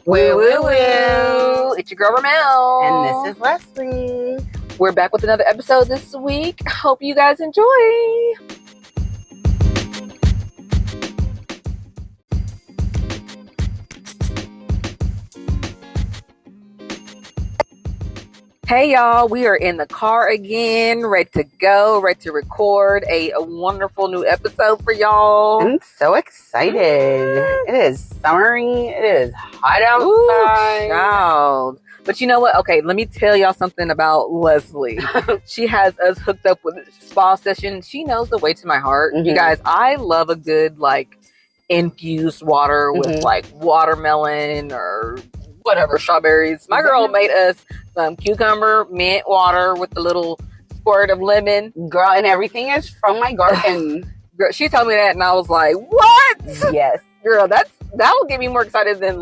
Woo woo woo! It's your girl Ramelle. And this is Leslie. We're back with another episode this week. Hope you guys enjoy. Hey y'all, we are in the car again, ready to go, ready to record a wonderful new episode for y'all. I'm so excited. It is summery. It is hot outside. Ooh, child. But you know what? Okay, let me tell y'all something about Leslie. She has us hooked up with a spa session. She knows the way to my heart. Mm-hmm. You guys, I love a good infused water with watermelon or whatever, strawberries. My girl made us some cucumber mint water with a little squirt of lemon. Girl, and everything is from my garden. Girl, she told me that and I was like, what? Yes. Girl, that'll get me more excited than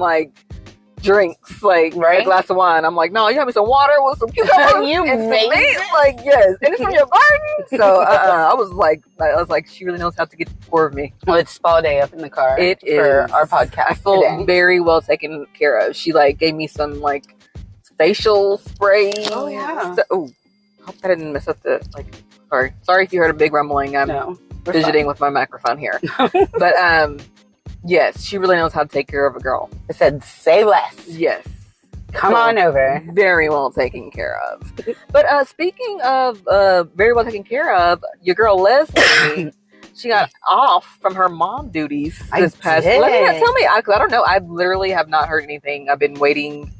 drinks, right? A glass of wine. I'm like, no, you have me some water with some cucumber You and some made mint. it? Yes. And it's from your garden. So I was like, she really knows how to get the core of me. Well, it's spa day up in the car. It for is. our podcast. I feel today. very well taken care of. She gave me some facial spray. Oh yeah. Oh, hope I didn't mess up the Sorry if you heard a big rumbling. I'm fidgeting with my microphone here. But yes, she really knows how to take care of a girl. I said, say less. Yes. Come on over. Very well taken care of. But speaking of very well taken care of, your girl Leslie, she got off from her mom duties this past. Tell me, I don't know. I literally have not heard anything. I've been waiting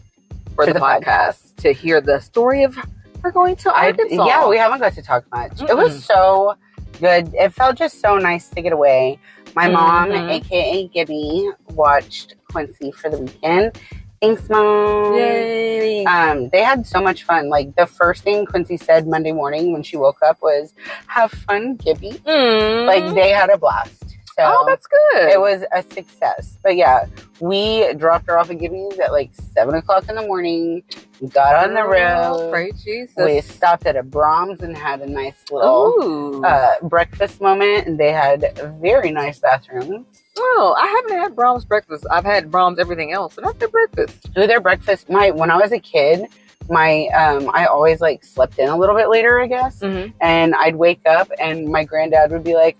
for the podcast to hear the story of her going to Arkansas. Yeah, we haven't got to talk much. Mm-mm. It was so good. It felt just so nice to get away. My mom, aka Gibby, watched Quincy for the weekend. Thanks, Mom. Yay. They had so much fun. The first thing Quincy said Monday morning when she woke up was, "Have fun, Gibby." They had a blast. So that's good. It was a success. But yeah, we dropped her off at Gibby's at 7 o'clock in the morning. We got on the road. Praise Jesus. We stopped at a Brahms and had a nice little breakfast moment. And they had very nice bathrooms. Oh, I haven't had Brahms breakfast. I've had Brahms everything else, but not their breakfast. Their breakfast. When I was a kid, I always slept in a little bit later, I guess. Mm-hmm. And I'd wake up and my granddad would be like,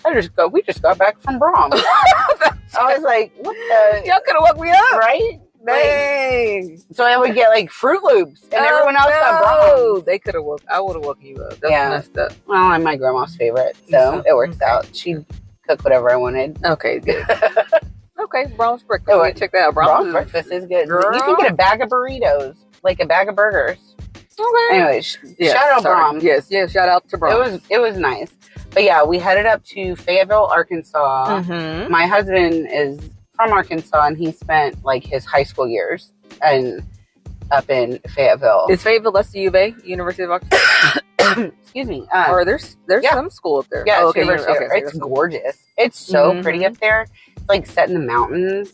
we just got back from Brahms. I was like, what the? Y'all could have woke me up. Right? Dang. So I would get Fruit Loops and everyone else got Brahms. They could have I would have woken you up. That's messed up. Well, I'm my grandma's favorite, so it works out. She'd cook whatever I wanted. Okay, good. Okay, Brahms breakfast. Check that out. Brahms breakfast is good. Girl. You can get a bag of burritos, a bag of burgers. Okay. Anyways, shout out Brahms. Yes, shout out to Brahms. It was nice. But yeah, we headed up to Fayetteville, Arkansas. Mm-hmm. My husband is from Arkansas, and he spent his high school years up in Fayetteville. Is Fayetteville less the U of A, University of Arkansas? Excuse me. Or there's some school up there. Yeah, okay. It's gorgeous. It's so pretty up there. It's set in the mountains.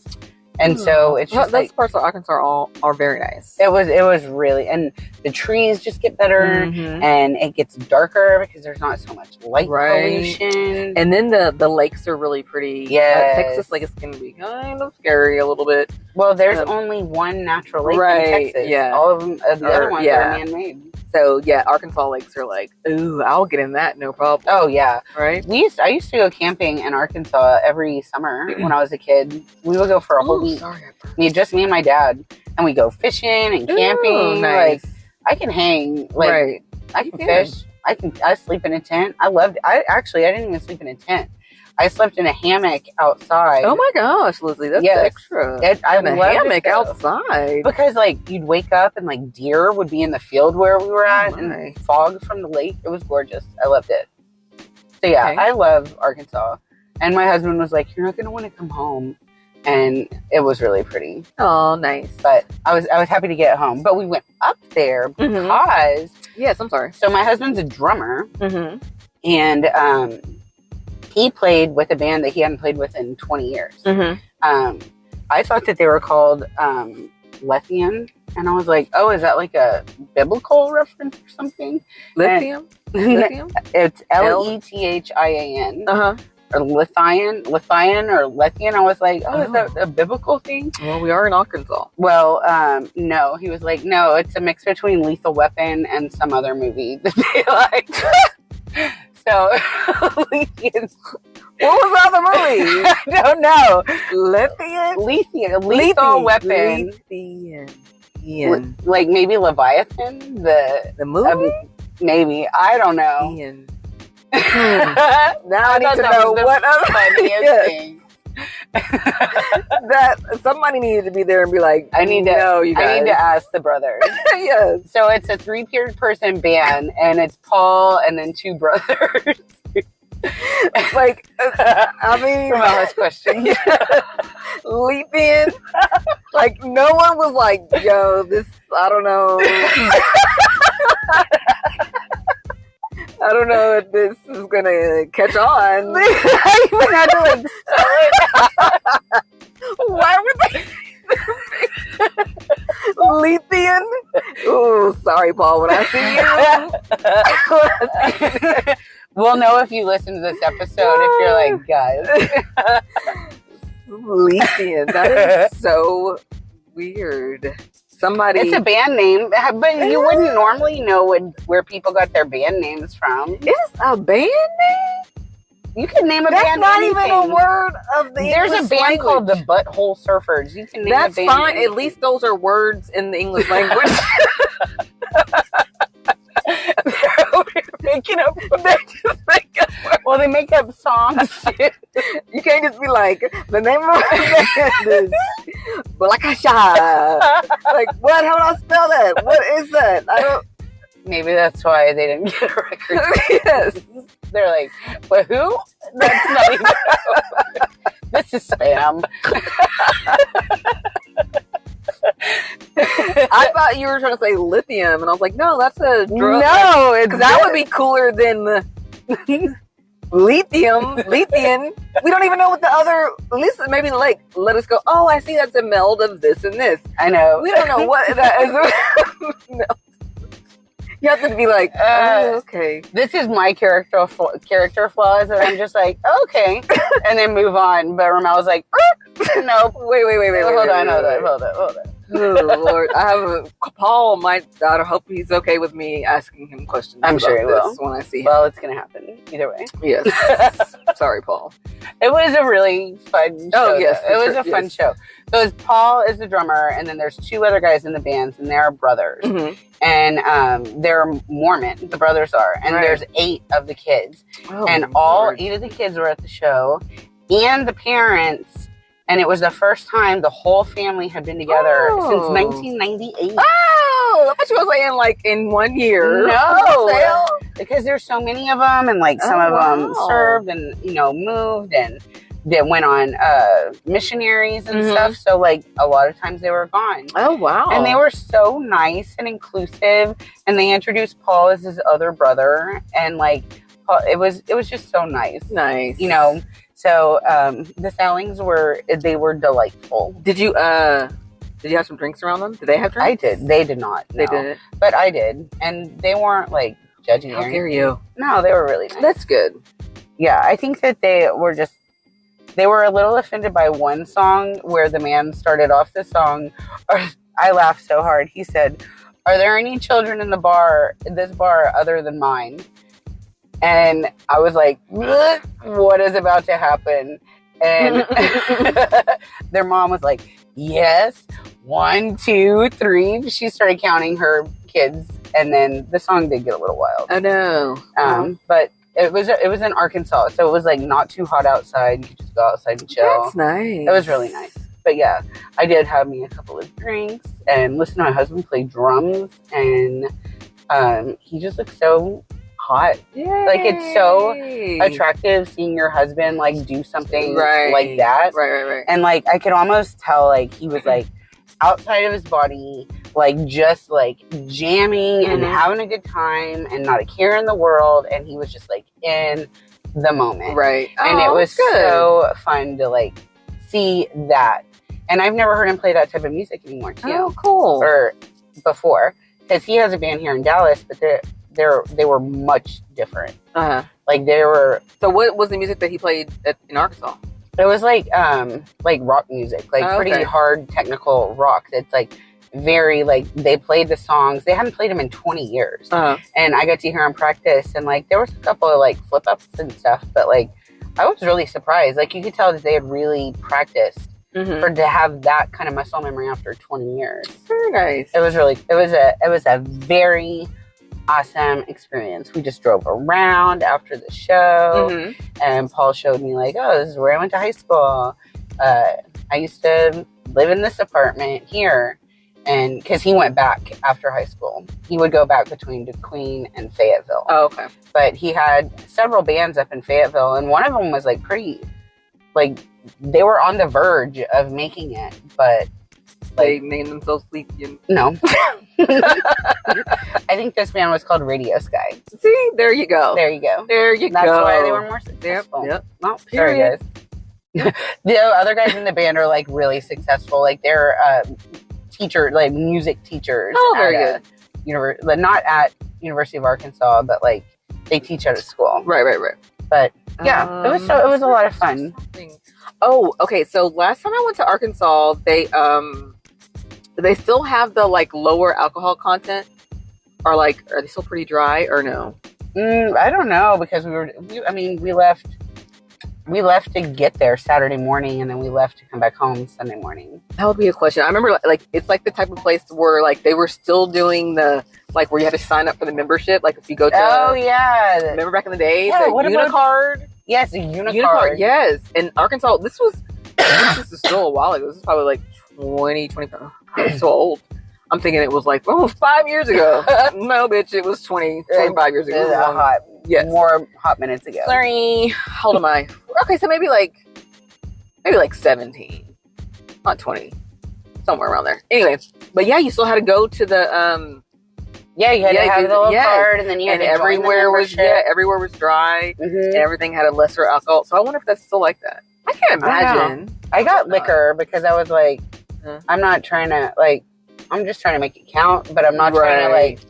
And so it's just those parts of Arkansas are very nice. It was really, and the trees just get better, and it gets darker because there's not so much light pollution. And then the lakes are really pretty. Yeah, Texas is gonna be kind of scary a little bit. Well, there's only one natural lake in Texas. Yeah, all of them, the other ones are man-made. So yeah, Arkansas lakes are ooh, I'll get in that, no problem. Oh yeah, right. I used to go camping in Arkansas every summer when I was a kid. We would go for a whole week. Just me and my dad, and we go fishing and camping. Ooh, nice. I can hang. I can fish. I sleep in a tent. I loved. I didn't even sleep in a tent. I slept in a hammock outside. Oh my gosh, Leslie, that's extra. I loved a hammock outside because you'd wake up and deer would be in the field where we were at, and fog from the lake. It was gorgeous. I loved it. So yeah, I love Arkansas. And my husband was like, "You're not going to want to come home," and it was really pretty. Oh, nice. But I was happy to get home. But we went up there because yes, I'm sorry. So my husband's a drummer, and he played with a band that he hadn't played with in 20 years. I thought that they were called Lethian, and I was like, "Oh, is that a biblical reference or something?" Lithium? Lithium? It's Lethian. or Lethian or Lethian. I was like, is that a biblical thing? Well, we are in Arkansas. Well, no. He was like, no, it's a mix between Lethal Weapon and some other movie that they liked. So, Lethian. What was the other movie? I don't know. Lethian? Lethal Weapon. Lethian. Like maybe Leviathan? The movie? Maybe. I don't know. Ian. Now I need to know what other funniest thing. That somebody needed to be there and be like, I need to ask the brothers. Yes. So it's a 3-person band, and it's Paul and then 2 brothers. Like, I mean, from Alice question. Lethian. Like, no one was like, yo, this, I don't know. I don't know if this is gonna catch on. I even had to like spell it. Why would they? Lethian? Oh, sorry, Paul. When I see you, we'll know if you listen to this episode if you're like, guys. Lethian. That is so weird. It's a band name, but you wouldn't normally know where people got their band names from. It's a band name? You can name a That's band. That's not anything. even a word of the There's English a band language. called the Butthole Surfers. You can name That's a band. That's fine. anything. At least those are words in the English language. Making up. They just make up. Well, they make up songs. You can't just be like, the name of my band is Balakasha. Like, what? How do I spell that? What is that? I don't. Maybe that's why they didn't get a record. Yes. They're like, but who? That's not even. This is spam. I thought you were trying to say lithium, and I was like, no, that's a drug. No, because that would be cooler than the lithium. Lithian. We don't even know what the other. At least maybe like let us go. Oh, I see. That's a meld of this and this. I know. We don't know what that is. You have to be like, oh, okay. This is my character flaws, and I'm just like, okay, and then move on. But Ramelle's like, no, wait. Hold on. Oh Lord, Paul might. I hope he's okay with me asking him questions. I'm sure he will when I see him. Well, it's gonna happen either way. Yes. Sorry, Paul. It was a really fun show. Oh yes, it was a fun show. So it's Paul is the drummer, and then there's 2 other guys in the bands, and they're brothers, and they're Mormon. The brothers are, and there's 8 of the kids, and all 8 of the kids were at the show, and the parents. And it was the first time the whole family had been together since 1998. Oh, I thought you were saying like in 1 year. No, because there's so many of them, and like some of them served and moved and they went on missionaries and stuff. So like a lot of times they were gone. Oh wow! And they were so nice and inclusive, and they introduced Paul as his other brother, and like it was just so nice. Nice, So the sellings were delightful. Did you have some drinks around them? Did they have drinks? I did. They did not. They didn't. But I did, and they weren't like judging. How dare you? No, they were really nice. That's good. Yeah, I think that they were a little offended by one song where the man started off the song. I laughed so hard. He said, "Are there any children in this bar other than mine?" And I was like, what is about to happen? And their mom was like, yes, 1, 2, 3. She started counting her kids, and then the song did get a little wild. Oh no! But it was in Arkansas, so it was like not too hot outside. You could just go outside and chill. That's nice. It was really nice. But yeah, I did have me a couple of drinks and listen to my husband play drums, and he just looks so hot. Yay. Like it's so attractive seeing your husband like do something like that. Right. And like I could almost tell like he was like outside of his body, like just like jamming and having a good time and not a care in the world, and he was just like in the moment. Right. And it was so fun to like see that. And I've never heard him play that type of music anymore too. Oh, cool. Or before. Because he has a band here in Dallas, but they were much different. Like they were. So what was the music that he played in Arkansas? It was like rock music, like pretty hard technical rock. It's like very like they played the songs. They hadn't played them in 20 years, and I got to hear them practice. And like there was a couple of like flip ups and stuff, but like I was really surprised. Like you could tell that they had really practiced to have that kind of muscle memory after 20 years. Very nice. It was a very awesome experience. We just drove around after the show, and Paul showed me like, oh, this is where I went to high school. I used to live in this apartment here, and because he went back after high school, he would go back between DeQueen and Fayetteville. Oh, okay. But he had several bands up in Fayetteville, and one of them was like pretty, like they were on the verge of making it, but. Like, they named themselves Lethian. No. I think this band was called Radio Sky. See? There you go. There you go. That's why they were more successful. Yep. Well, sorry, guys. The other guys in the band are, like, really successful. Like, they're music teachers. Oh, very good. Not at University of Arkansas, but, like, they teach at a school. Right. But, yeah, it was a lot of fun. Oh, okay. So last time I went to Arkansas, they still have the like lower alcohol content, or like are they still pretty dry or no? I don't know because we left to get there Saturday morning, and then we left to come back home Sunday morning. That would be a question. I remember like it's like the type of place where like they were still doing the like where you had to sign up for the membership. Like if you go to remember back in the day, the Unicard. Yes, a Unicard. Yes, in Arkansas. This is still a while ago. This is probably like 2025. I'm so old. I'm thinking it was like almost 5 years ago. No, bitch, it was 25 years ago. More hot minutes ago. Sorry. How old am I? Okay, so maybe like 17. Not 20. Somewhere around there. Anyway, but yeah, you still had to go to the you had to have the little card, and then you had to everywhere was dry, and everything had a lesser alcohol. So I wonder if that's still like that. I can't imagine. I got liquor because I was like, I'm not trying to like, I'm just trying to make it count, but I'm not trying to like,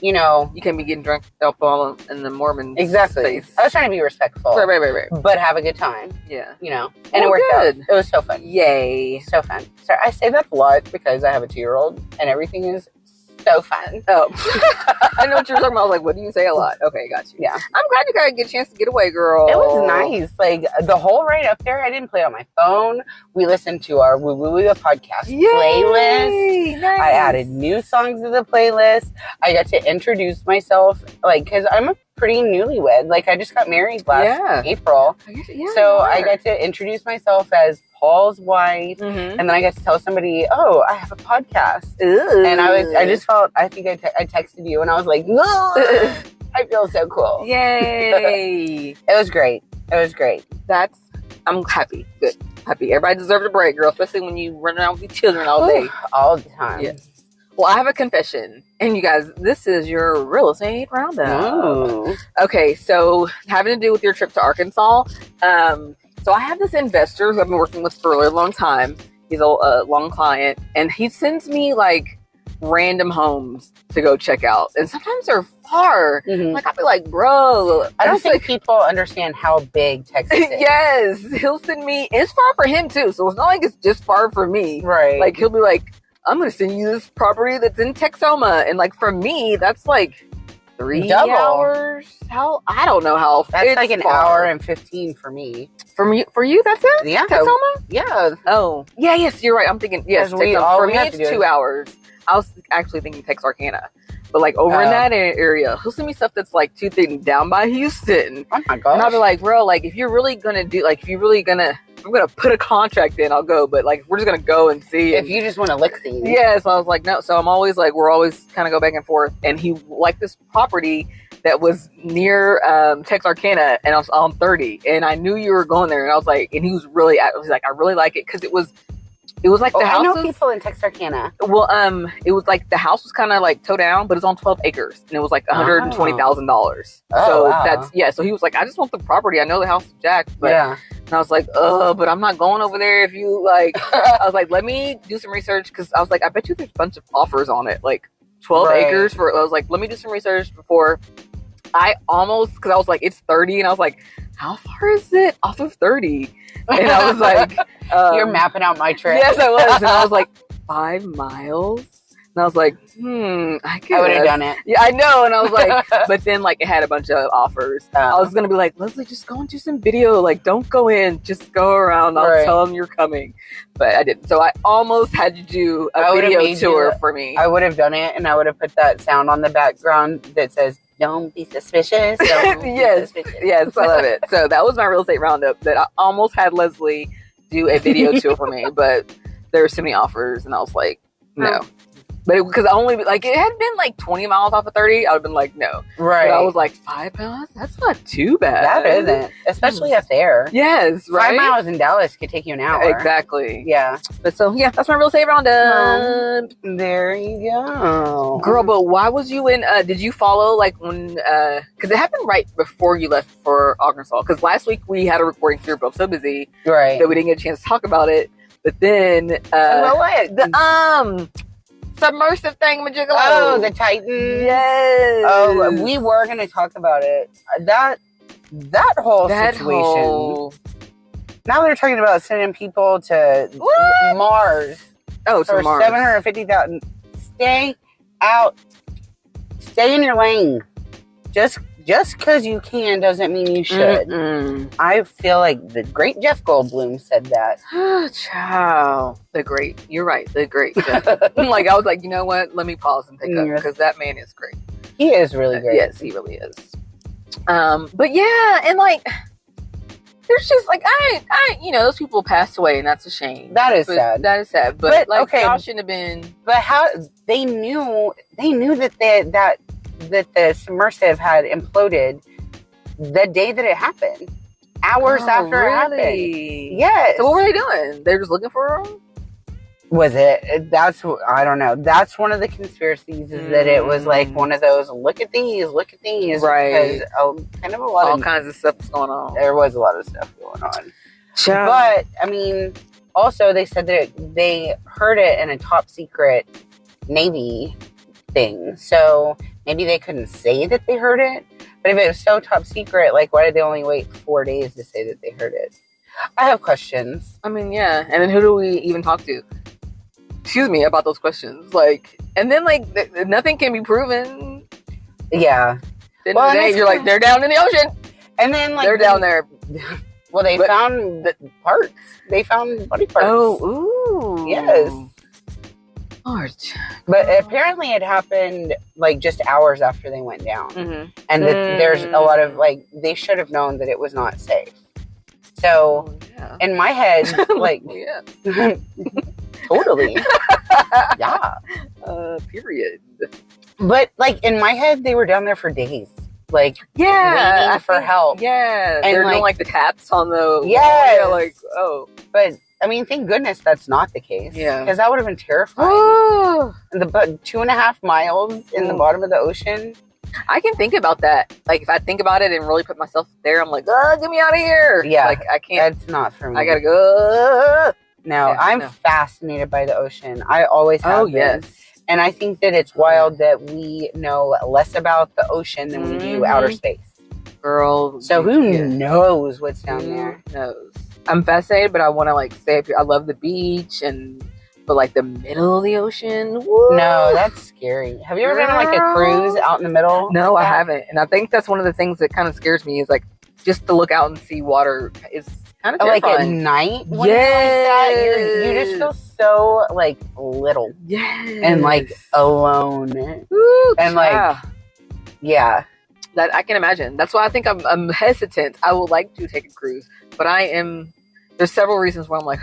you can't be getting drunk alcohol in the Mormon space. I was trying to be respectful, right, but have a good time. Yeah, and it worked out. It was so fun. Yay, so fun. So I say that a lot because I have a 2-year-old, and everything is so fun. Oh, I know what you were talking about. I was like, what do you say a lot? Okay, got you. Yeah. I'm glad you got a good chance to get away, girl. It was nice. Like, the whole ride up there, I didn't play it on my phone. We listened to our Woo Woo Woo podcast playlist. Nice. I added new songs to the playlist. I got to introduce myself, like, because I'm a pretty newlywed. Like, I just got married last April. So I got to introduce myself as Paul's wife, and then I got to tell somebody, oh, I have a podcast. Ooh. And I just felt, I think I texted you, and I was like, I feel so cool. Yay. It was great. I'm happy. Good. Happy. Everybody deserves a break, girl, especially when you run around with your children all day. All the time. Yes. Well, I have a confession. And you guys, this is your Real Estate Roundup. Ooh. Okay, so having to do with your trip to Arkansas. So I have this investor who I've been working with for a really long time. He's a long client. And he sends me like random homes to go check out. And sometimes they're far. Like I'll be like, bro. I don't think people understand how big Texas is. Yes. He'll send me. It's far for him too. So it's not like it's just far for me. Right. Like he'll be like, I'm going to send you this property that's in Texoma. And like for me, that's like 3 hours. I don't know how. That's like an hour and 15 for me. For you, that's it? Yeah. Texoma? Yeah. Oh. Yeah, yes, you're right. I'm thinking, yes, for me it's 2 hours. I was actually thinking Texarkana. But like over in that area, he'll send me stuff that's like 2 things down by Houston. Oh my gosh. And I'll be like, bro, like if you're really going to do, like if you're really going to, I'm going to put a contract in, I'll go. But like, we're just going to go and see. If you just want to lick things. Yeah. So I was like, no. So I'm always like, we're always kind of go back and forth. And he liked this property that was near Texarkana, and I was on 30. And I knew you were going there. And I was like, and he was like, I really like it. Cause it was like the house. I know people in Texarkana. Well, it was like the house was kind of like towed down, but it's on 12 acres, and it was like $120,000. So that's So he was like, I just want the property. I know the house is jacked, but and I was like, but I'm not going over there if you like. I was like, let me do some research because I was like, I bet you there's a bunch of offers on it, like 12 acres for. I was like, let me do some research before I almost, because I was like, it's 30, and I was like, how far is it off of 30? And I was like, you're mapping out my trip. Yes, I was. And I was like, 5 miles? And I was like, I would have done it. Yeah, I know. And I was like, but then like it had a bunch of offers. I was going to be like, Leslie, just go and do some video. Like, don't go in, just go around. I'll tell them you're coming. But I didn't. So I almost had to do a video tour for me. I would have done it, and I would have put that sound on the background that says, don't be suspicious. Don't be suspicious. Yes, I love it. So that was my real estate roundup that I almost had Leslie do a video tour for me, but there were so many offers, and I was like, no. But because I only, like, it had been like 20 miles off of 30, I would have been like, no. Right. But I was like, 5 miles? That's not too bad. That isn't. Especially up there. Yes, right? 5 miles in Dallas could take you an hour. Exactly. Yeah. But so, yeah, that's my real estate roundup. There you go. Girl, but why was you in, did you follow, like, when, because it happened right before you left for Arkansas. Because last week we had a recording, so we were both so busy. Right. That we didn't get a chance to talk about it. But then, submersive thingamajiggle. Oh, the Titan. Yes. Oh, we were going to talk about it. That whole situation. Now they're talking about sending people to Mars. Oh, for Mars. $750,000. Stay out. Stay in your lane. Just because you can doesn't mean you should. Mm-mm. I feel like the great Jeff Goldblum said that. Ciao. The great. You're right. The great Jeff. Like, I was like, you know what? Let me pause and think up, because that man is great. He is really great. Yes, he really is. But yeah, and like, there's just like, I those people passed away, and that's a shame. That is sad. That is sad. But like, okay, y'all shouldn't have been. But how they knew that the submersive had imploded the day that it happened. Hours after it happened. Yes. So what were they doing? They were just looking for them? Was it? I don't know. That's one of the conspiracies, is that it was like one of those, look at these. Right. Because kind of all kinds of stuff was going on. There was a lot of stuff going on. But, I mean, also they said that they heard it in a top secret Navy thing. So maybe they couldn't say that they heard it. But if it was so top secret, like, why did they only wait 4 days to say that they heard it? I have questions. I mean, yeah. And then who do we even talk to? Excuse me, about those questions. Like, and then, like, nothing can be proven. Yeah. Then you're like, they're down in the ocean. And then, like, they're down there. Well, they found the parts. They found body parts. Oh, ooh. Yes. Large. But apparently it happened, like, just hours after they went down. Mm-hmm. And there's a lot of, like, they should have known that it was not safe. So, in my head, like, totally. Yeah. Period. But, like, in my head, they were down there for days. Like, waiting for help. Yeah. And they're doing, like, the taps on the... Yeah. Like, But, I mean, thank goodness that's not the case. Yeah. Because that would have been terrifying. And 2.5 miles in the bottom of the ocean. I can think about that. Like, if I think about it and really put myself there, I'm like, get me out of here. Yeah. Like, I can't. That's not for me. I gotta go. No, I'm fascinated by the ocean. I always have been. Yes. And I think that it's wild that we know less about the ocean than we do outer space. Girl. So who knows what's down there? Who knows? I'm fascinated, but I want to, like, stay up here. I love the beach, but, like, the middle of the ocean. Woo. No, that's scary. Have you ever been on, like, a cruise out in the middle? No, I haven't. And I think that's one of the things that kind of scares me, is, like, just to look out and see water is kind of terrifying. Like, at night? Yes. You just feel so, like, little. Yes. And, like, alone. Woo, and, like, yeah. That I can imagine. That's why I think I'm hesitant. I would like to take a cruise, but there's several reasons why I'm like,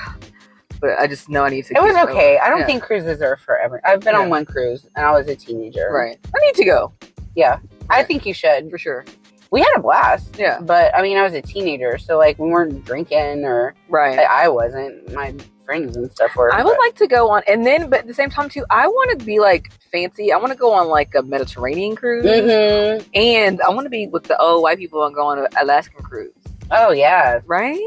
but I just know I need to. It was okay. I don't think cruises are forever. I've been on one cruise, and I was a teenager. Right. I need to go. Yeah. I think you should. For sure. We had a blast. Yeah. But, I mean, I was a teenager, so, like, we weren't drinking or... Right. I wasn't. My friends and stuff were. I would like to go on, but at the same time, too, I want to be, like, fancy. I want to go on, like, a Mediterranean cruise. Mm-hmm. And I want to be with the white people and go on an Alaskan cruise. Oh yeah, right?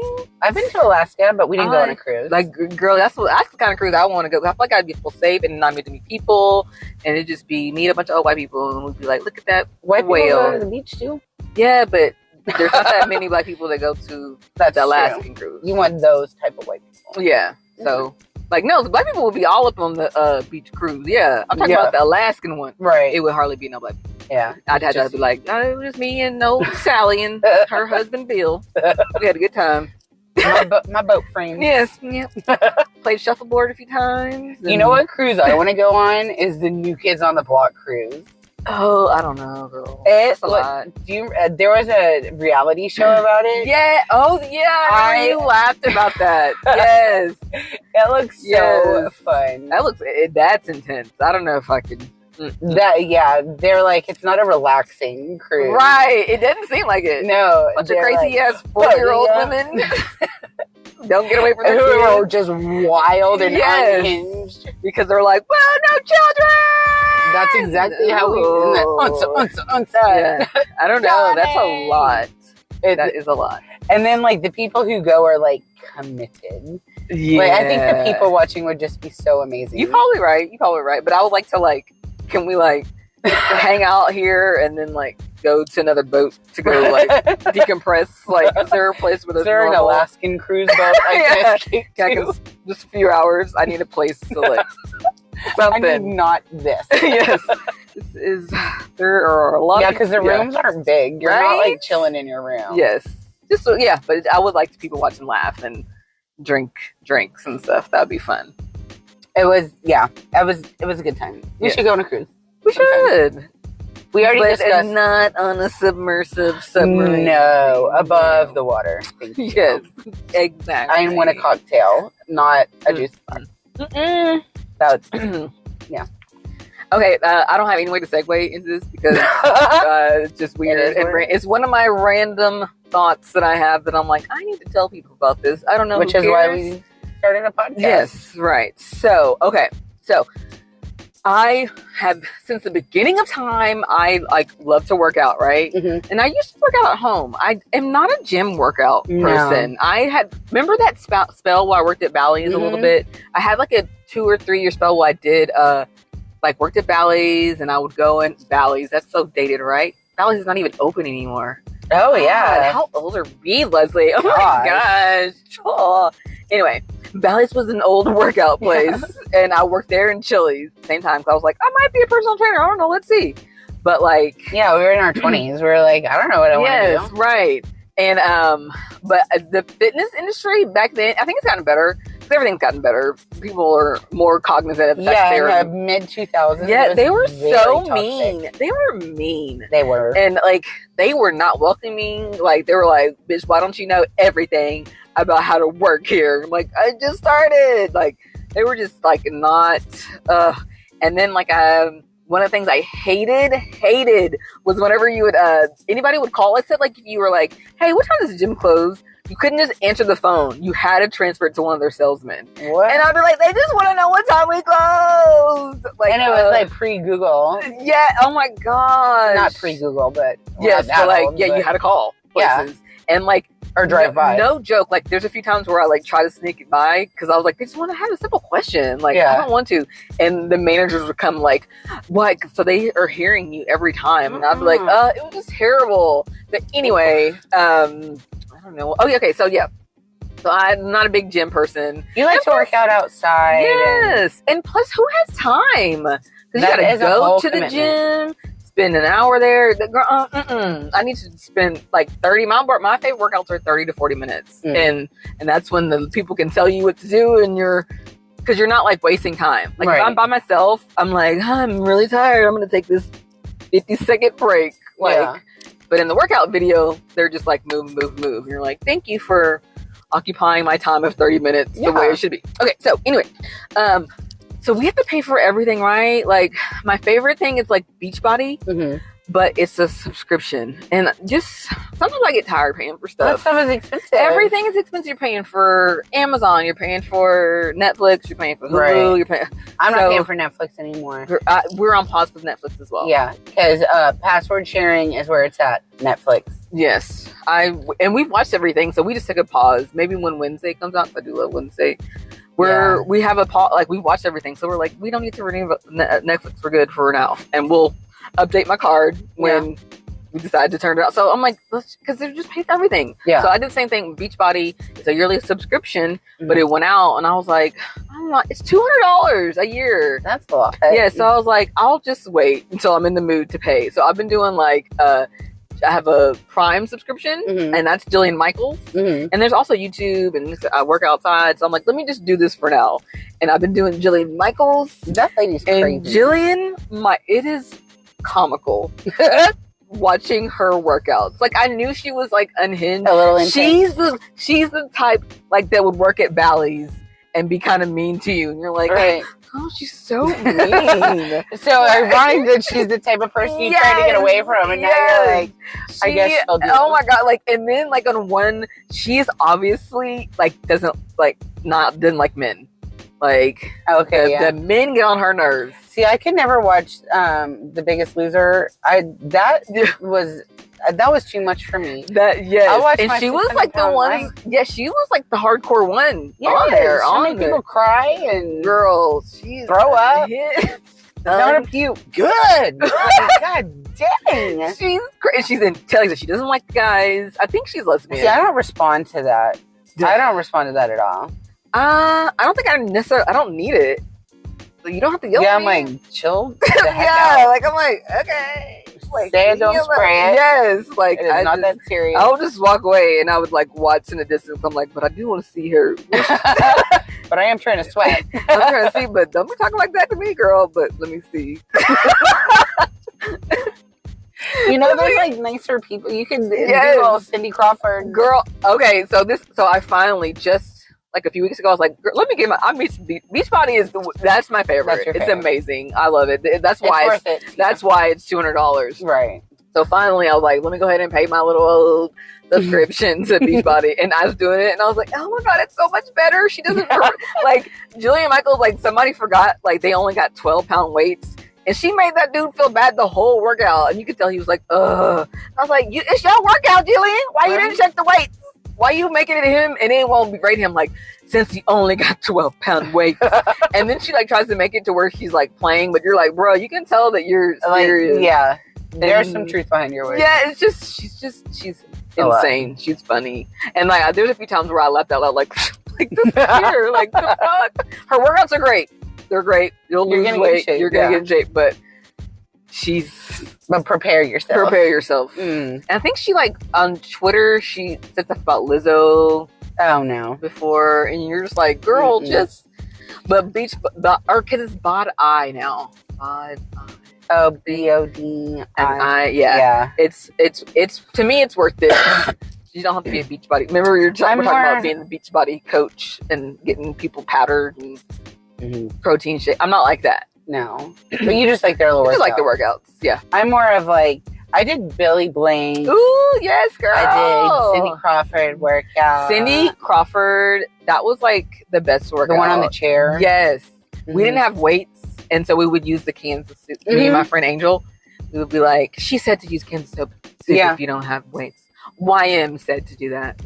I've been to Alaska, but we didn't go on a cruise. Like, girl, that's the kind of cruise I want to go. I feel like I'd be safe and not meet to meet people, and it'd just be meet a bunch of old white people, and we'd be like, look at that white whale. people go to the beach too. Yeah, but there's not that many black people that go to the Alaskan cruise. You want those type of white people. Yeah. So, like, no, the black people would be all up on the beach cruise. Yeah. I'm talking about the Alaskan one. Right. It would hardly be no black people. Yeah. I'd have to be like, it was just me and old Sally and her husband Bill. We had a good time. My boat frame. Yes. Yeah. Played shuffleboard a few times. You know what cruise I want to go on is the New Kids on the Block cruise. Oh, I don't know, girl. It's a lot. There was a reality show about it. Yeah. Oh, yeah. I laughed about that. Yes. It looks so fun. That's intense. I don't know if I could. They're like, it's not a relaxing cruise. Right. It didn't seem like it. No. Bunch of crazy ass 40-year-old women. Don't get away from their kids. Who are just wild and unhinged. Because they're like, well, no children! That's exactly how we... Yeah. I don't know. That's a lot. That is a lot. And then, like, the people who go are, like, committed. Yeah. Like, I think the people watching would just be so amazing. You're probably right. But I would like to, like, can we, like, hang out here and then, like, go to another boat to go, like, decompress? Like, is there a place where there's an Alaskan cruise boat I can just a few hours. I need a place to, like, something. I need not this. Yes. There are a lot. Yeah, because the rooms aren't big. You're not, like, chilling in your room. Yes. But I would like people watch and laugh and drink drinks and stuff. That would be fun. It was a good time. We should go on a cruise. We should. We already discussed. Not on a submersive submarine. No, above the water. Yes, exactly. I want a cocktail, not a juice bar. That would, yeah. Okay, I don't have any way to segue into this because it's just weird. It's one of my random thoughts that I have that I'm like, I need to tell people about this. I don't know. Which is why we started a podcast. Yes, right. So, okay. So, I have, since the beginning of time, I like love to work out, right? Mm-hmm. And I used to work out at home. I am not a gym workout person. I remember that spell while I worked at Bally's a little bit. I had like a 2 or 3 year spell where I did, worked at Bally's and I would go in Bally's. That's so dated, right? Bally's is not even open anymore. Oh, yeah. God, how old are we, Leslie? Oh, my gosh. Oh. Anyway, Bally's was an old workout place, and I worked there in Chili's at the same time. So I was like, I might be a personal trainer. I don't know. Let's see. But, like... Yeah, we were in our 20s. We were like, I don't know what I want to do. Yes, right. And, but the fitness industry back then, I think it's gotten better. Everything's gotten better. People are more cognizant of the fact in the mid-2000s. Yeah, they were so mean. They were mean. They were. And, like, they were not welcoming. Like, they were like, bitch, why don't you know everything about how to work here? I'm like, I just started. Like, they were just, like, not... And then, like, one of the things I hated was whenever you would... anybody would call. It said, like, if you were like, hey, what time does the gym close? You couldn't just answer the phone. You had to transfer it to one of their salesmen. What? And I'd be like, they just want to know what time we close. Like, and it was like pre-Google. Yeah. Oh my gosh. Not pre-Google, but yes. But like, you had to call places. Yeah. And like, or drive by. No joke. Like, there's a few times where I like try to sneak it by because I was like, they just want to have a simple question. Like, I don't want to. And the managers would come like, what? So they are hearing you every time. And I'd be like, it was just terrible. But anyway, I don't know. Oh, yeah, okay. So, yeah. So, I'm not a big gym person. You like to work out outside. Yes. And plus, who has time? Because you got to go to the gym, spend an hour there. I need to spend like 30. My favorite workouts are 30 to 40 minutes. And that's when the people can tell you what to do and because you're not like wasting time. Like if I'm by myself, I'm like, I'm really tired. I'm going to take this 50-second break. Like, but in the workout video, they're just like, move. And you're like, thank you for occupying my time of 30 minutes the way it should be. Okay, so anyway, so we have to pay for everything, right? Like, my favorite thing is like Beachbody. Mm-hmm. but it's a subscription. And just sometimes I get tired paying for stuff. That stuff is expensive. Everything is expensive. You're paying for Amazon, you're paying for Netflix, you're paying for Hulu, Right. you're paying. I'm not paying for Netflix anymore. We're on pause with Netflix as well. Yeah, because password sharing is where it's at. Netflix. Yes, and we've watched everything, so we just took a pause. Maybe when Wednesday comes out, 'cause I do love Wednesday. We have a pause, like we watched everything, so we're like, we don't need to renew Netflix. We're good for now, and we'll update my card when we decide to turn it out. So I'm like, because they're just paying for everything. Yeah. So I did the same thing with Beachbody. It's a yearly subscription, but it went out, and I was like, it's $200 a year. That's a lot. Yeah. So I was like, I'll just wait until I'm in the mood to pay. So I've been doing like I have a Prime subscription, and that's Jillian Michaels. And there's also YouTube, and I work outside. So I'm like, let me just do this for now. And I've been doing Jillian Michaels. That lady's crazy. And Jillian, it is comical watching her workouts. Like, I knew she was like unhinged. A little intense. She's the type like that would work at Bally's and be kind of mean to you. And you're like, right. Oh, she's so mean. So ironic that she's the type of person you try to get away from, and now you're like, I guess she'll do it. Oh my god! Like, and then like on one, she's obviously like doesn't like like men. Like, okay, the men get on her nerves. See, I could never watch The Biggest Loser. That was too much for me. And she was like the one. Yeah, she was like the hardcore one on there. She made people cry and girl, she's throw up. Not a puke. Good. Like, god dang. She's in telling that she doesn't like the guys. I think she's lesbian. See, I don't respond to that. I don't respond to that at all. I don't think I don't need it. Like, you don't have to yell at me. I'm like, chill the heck out. Like, I'm like, okay. Like, say it, don't spray it. Yes. Like, it's not that serious. I'll just walk away, and I would like watch in the distance. I'm like, but I do want to see her. But I am trying to sweat. I'm trying to see, but don't be talking like that to me, girl. But let me see. You know, there's like nicer people. You can do Cindy Crawford. Girl, okay, so I finally just like a few weeks ago, I was like, let me get Beachbody that's my favorite. It's amazing. I love it. That's why it's why it's $200. Right. So finally I was like, let me go ahead and pay my little old subscription to Beachbody. And I was doing it, and I was like, oh my god, it's so much better. She doesn't like Jillian Michaels, like somebody forgot, like they only got 12-pound weights. And she made that dude feel bad the whole workout. And you could tell he was like, ugh. I was like, it's your workout, Jillian. Why you didn't check the weights? Why you making it to him and then won't berate him like, since he only got 12-pound weight? And then she like tries to make it to where she's like playing, but you're like, bro, you can tell that you're serious. Like, yeah. There's some truth behind your words. Yeah, she's insane. She's funny. And like there's a few times where I laughed out loud like this here, like the fuck. Her workouts are great. They're great. You're lose weight. You're gonna get in shape, but But prepare yourself. And I think she like on Twitter she said stuff about Lizzo. Oh no. Before, and you're just like, girl, just. But our kid is bod eye now. Bod eye. Oh, BOD. Yeah. It's to me it's worth it. You don't have to be a Beachbody. Remember we're talking about being the Beachbody coach and getting people powdered and protein shake. I'm not like that. No, but you just like their little workouts. Just like the workouts, yeah. I'm more of like, I did Billy Blank. Ooh, yes, girl. I did Cindy Crawford workout. Cindy Crawford, that was like the best workout. The one on the chair. Yes. We didn't have weights, and so we would use the Kansas soup. Me and my friend Angel, we would be like, she said to use Kansas soup if you don't have weights. YM said to do that.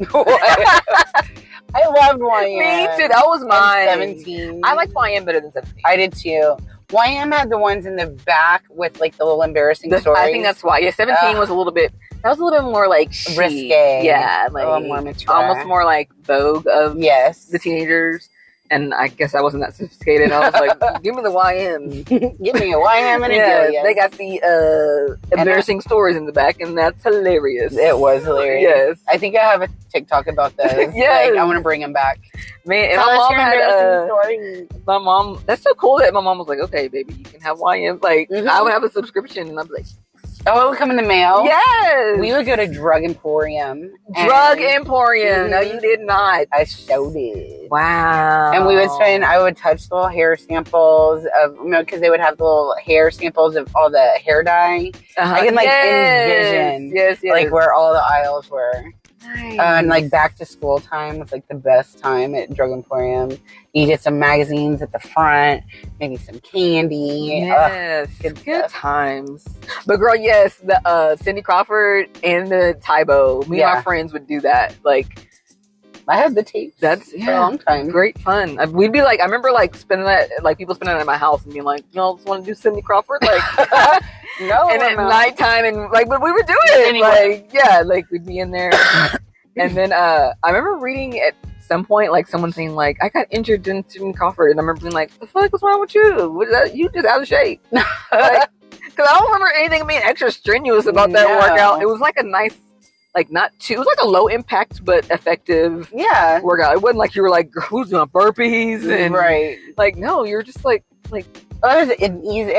I loved YM. Me too. That was mine. 17. I liked YM better than 17. I did too. YM had the ones in the back with like the little embarrassing stories. I think that's why. Yeah, 17 was a little bit. That was a little bit more like risque. Yeah, like a little more mature. Almost more like Vogue of the teenagers. And I guess I wasn't that sophisticated. I was like, give me the YM. Give me a YM and a Jillian. They got the embarrassing stories in the back, and that's hilarious. It was hilarious. Yes. I think I have a TikTok about those. Yes. Like, I want to bring them back. Man, and my mom had story. My mom, that's so cool that my mom was like, okay, baby, you can have YM. Like, I would have a subscription, and I'd be like, Oh, it would come in the mail? Yes. We would go to Drug Emporium. Drug Emporium. No, you did not. I so did. Wow. And I would touch the little hair samples of, because they would have the little hair samples of all the hair dye. I can envision like where all the aisles were. Nice. And like back to school time was like the best time at Drug Emporium. You get some magazines at the front, maybe some candy. Yes, good times. But girl, yes, the Cindy Crawford and the Tybo. Me and my friends would do that. Like, I have the tapes. That's for a long time. Great fun. We'd be like, I remember like spending that, like people spending it at my house and being like, just want to do Cindy Crawford, like, no, and at nighttime and like, but we would do it. Anyway. Like, like we'd be in there. And then I remember reading at some point, like someone saying like, I got injured in Cindy Crawford, and I remember being like, the fuck, what's wrong with you? You just out of shape. Like, cause I don't remember anything being extra strenuous about that workout. It was like a nice, like it was like a low impact but effective workout. It wasn't like you were like, who's doing burpees and like, no, you're just like it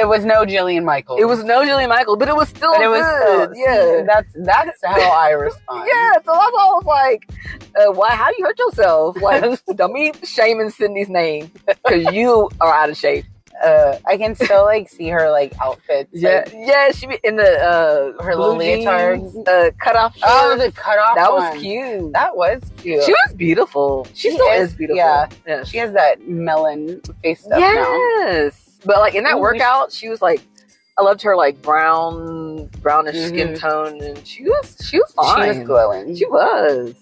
was no Jillian Michaels. It was no Jillian Michaels, but it was still good. That's how I respond. So that's why I was like, how you hurt yourself? Like, don't be shaming Cindy's name because you are out of shape. I can still like see her like outfits. She be in the her little leotards, cutoff shirt. Oh, the cutoff. That was cute. That was cute. She was beautiful. She still is beautiful. Yeah, she has that melon face stuff now. Yes, but like in that workout, she was like, I loved her like brownish skin tone, and she was fine. She was glowing. She was.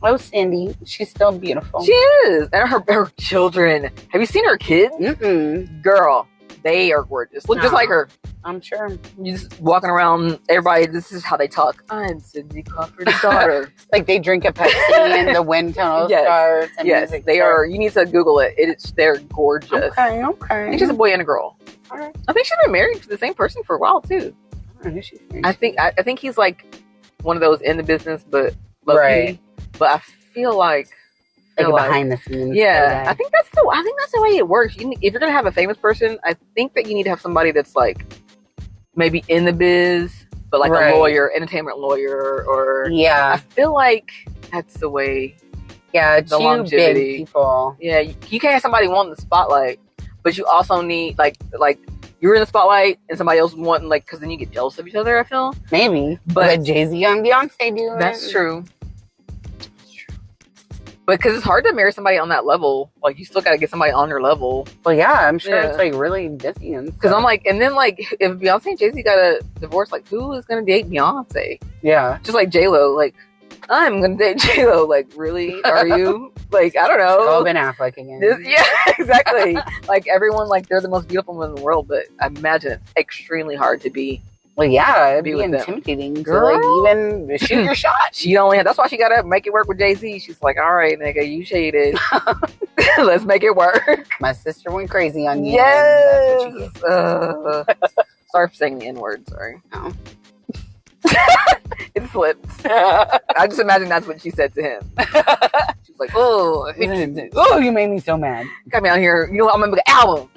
Oh, Cindy, she's still beautiful. She is. And her children. Have you seen her kids? Girl, they are gorgeous. Look just like her. I'm sure. You just walking around, everybody, this is how they talk. I'm Cindy Crawford's daughter. Like they drink a Pepsi and the wind tunnel starts. And music they are. You need to Google it. They're gorgeous. Okay. I think she's a boy and a girl. All right. I think she's been married to the same person for a while, too. I think he's like one of those in the business, but low-key. But I feel like behind the scenes. Yeah, I think that's the way it works. If you're gonna have a famous person, I think that you need to have somebody that's like maybe in the biz, but like a lawyer, entertainment lawyer, or I feel like that's the way. Yeah, the longevity. Big people. Yeah, you can't have somebody wanting the spotlight, but you also need like you're in the spotlight and somebody else wanting because then you get jealous of each other. I feel maybe, but Jay-Z and Beyonce do. That's true. Because it's hard to marry somebody on that level. Like, you still got to get somebody on your level. Well, yeah, I'm sure it's like really busy. Because I'm like, and then like, if Beyonce and Jay-Z got a divorce, like, who is going to date Beyonce? Yeah. Just like J-Lo, like, I'm going to date J-Lo. Like, really? Are you? Like, I don't know. All Ben Affleck again. Exactly. Like, everyone, like, they're the most beautiful women in the world, but I imagine it's extremely hard to be. Well, yeah, it'd be intimidating to like even shoot your shot. That's why she gotta make it work with Jay-Z. She's like, all right, nigga, you shaded. Let's make it work. My sister went crazy on you. Yes. That's what you get. Sorry for saying the N-word. Sorry. No. It slipped. I just imagine that's what she said to him. She was like, oh, you made me so mad. Got me out here. You know what? I'm gonna make an album.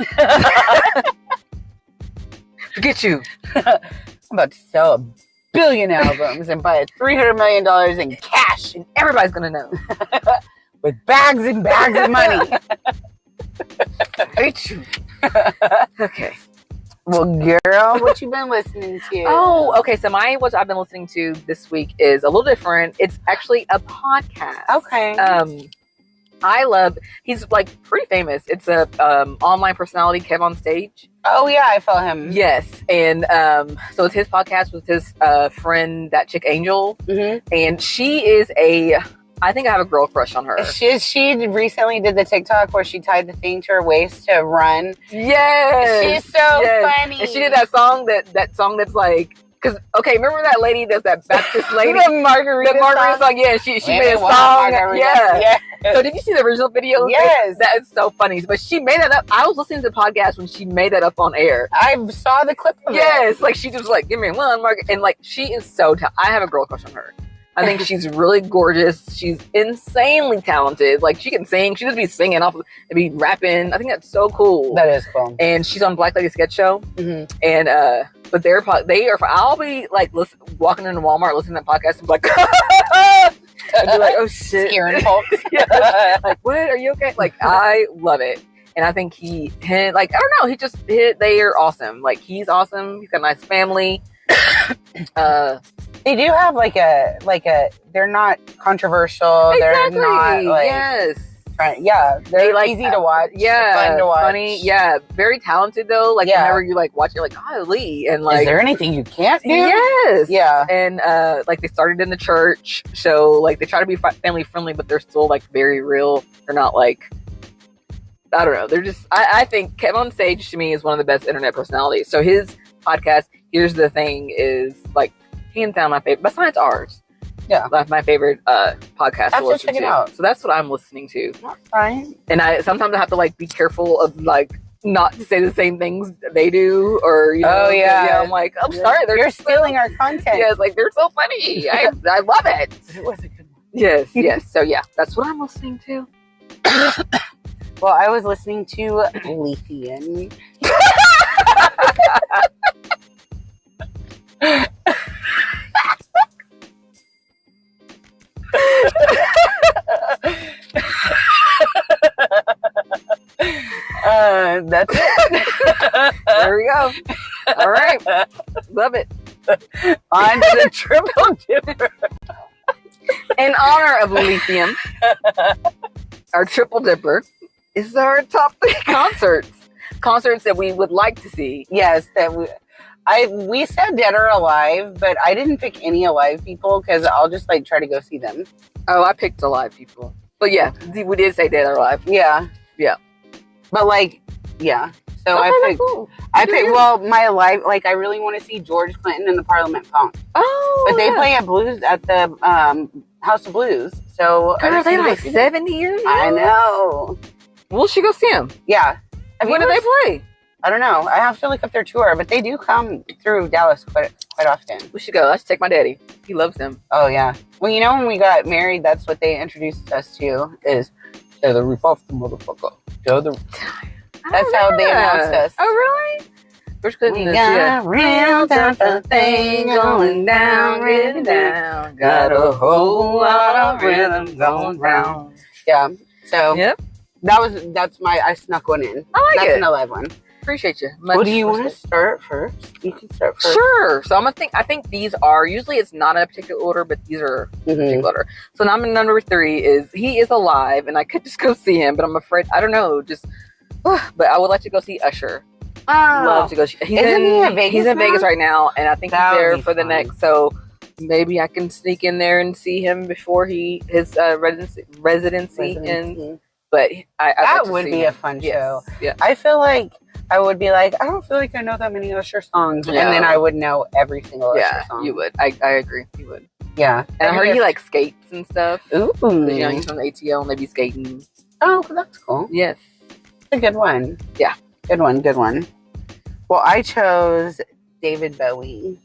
Forget you. I'm about to sell 1 billion albums and buy $300 million in cash, and everybody's gonna know. With bags and bags of money. I hate you. Okay. Well, girl, what you been listening to? Oh, okay. So what I've been listening to this week is a little different. It's actually a podcast. Okay. He's like pretty famous. It's a online personality, KevOnStage. Oh yeah, I follow him. Yes, and so it's his podcast with his friend ThatChickAngel, and she is I think I have a girl crush on her. She recently did the TikTok where she tied the thing to her waist to run. Yes, she's so funny. And she did that song that's like. Because, remember that lady that's that Baptist lady? The margarita song? Yeah, she made a song. Yeah. So did you see the original video? Yes. That is so funny. But she made that up. I was listening to the podcast when she made that up on air. I saw the clip of it. Yes. Like, she just like, give me one margarita. And like, she is so talented. I have a girl crush on her. I think she's really gorgeous. She's insanely talented. Like, she can sing. She just be singing off and be rapping. I think that's so cool. That is cool. And she's on Black Lady Sketch Show. Mm-hmm. And, but they are, I'll be like, walking into Walmart, listening to that podcast and be like, and be like, oh shit. Scaring folks. Yeah. Like, what? Are you okay? Like, I love it. And I think I don't know, they are awesome. Like, he's awesome. He's got a nice family. They do have like a they're not controversial. Exactly. They're not like, yes. Yeah, they're like, easy to watch. Yeah, fun to watch. Funny. Yeah, very talented though. Like, whenever you like watch it, you're like, golly. And like, is there anything you can't do? Yes. Yeah. And like, they started in the church, so like they try to be family friendly, but they're still like very real. They're not like, I don't know. They're just. I think KevOnStage to me is one of the best internet personalities. So his podcast, Here's the Thing, is like hands down my favorite, besides ours. Yeah, that's my favorite podcast to listen check it to. out. So that's what I'm listening to. Fine. And sometimes I have to like be careful of like not to say the same things they do, or oh yeah, I'm like, I'm sorry, you're stealing our content. Yeah, it's like they're so funny. I love it. It was a good one. Yes. So yeah, that's what I'm listening to. Well, I was listening to Lethian. That's it. There we go. All right. Love it. On to the Triple Dipper. In honor of Lethian, our Triple Dipper is our top 3 concerts that we would like to see. Yes, we said dead or alive, but I didn't pick any alive people because I'll just like try to go see them. Oh, I picked alive people. But yeah, we did say dead or alive. Yeah. But like, yeah. So okay, I picked, well, my alive, like I really want to see George Clinton in the Parliament Fountain. Oh, but they play at the House of Blues. So girl, are they like 70 years old? I know. We'll go see them. Yeah. When do they play? I don't know. I have to look up their tour, but they do come through Dallas quite often. We should go. I should take my daddy. He loves them. Oh yeah. Well, you know, when we got married, that's what they introduced us to is tear the roof off the motherfucker. That's how they announced us. Oh really? George Clinton we got real tough thing going down, really down. Got a whole lot of rhythm going round. Yeah. So yep. I snuck one in. I like it. That's an alive one. Appreciate you. Well, do you want to start first? You can start first. Sure. So I think these are, usually it's not in a particular order, but these are in a particular order. So number 3 he is alive, and I could just go see him, but I'm afraid, I don't know, but I would like to go see Usher. Oh. Love to go. He's in Vegas. He's in Vegas right now, and I think he's there for the next. So maybe I can sneak in there and see him before his residency ends. But that would be a fun show. Yeah. I feel like I would be like, I don't feel like I know that many Usher songs, and then I would know every single Usher song. You would. I agree. You would. Yeah. And I heard he like skates and stuff. Ooh. You know, he's from the ATL and they be skating. Oh, that's cool. Yes. A good one. Yeah. Good one. Well, I chose David Bowie.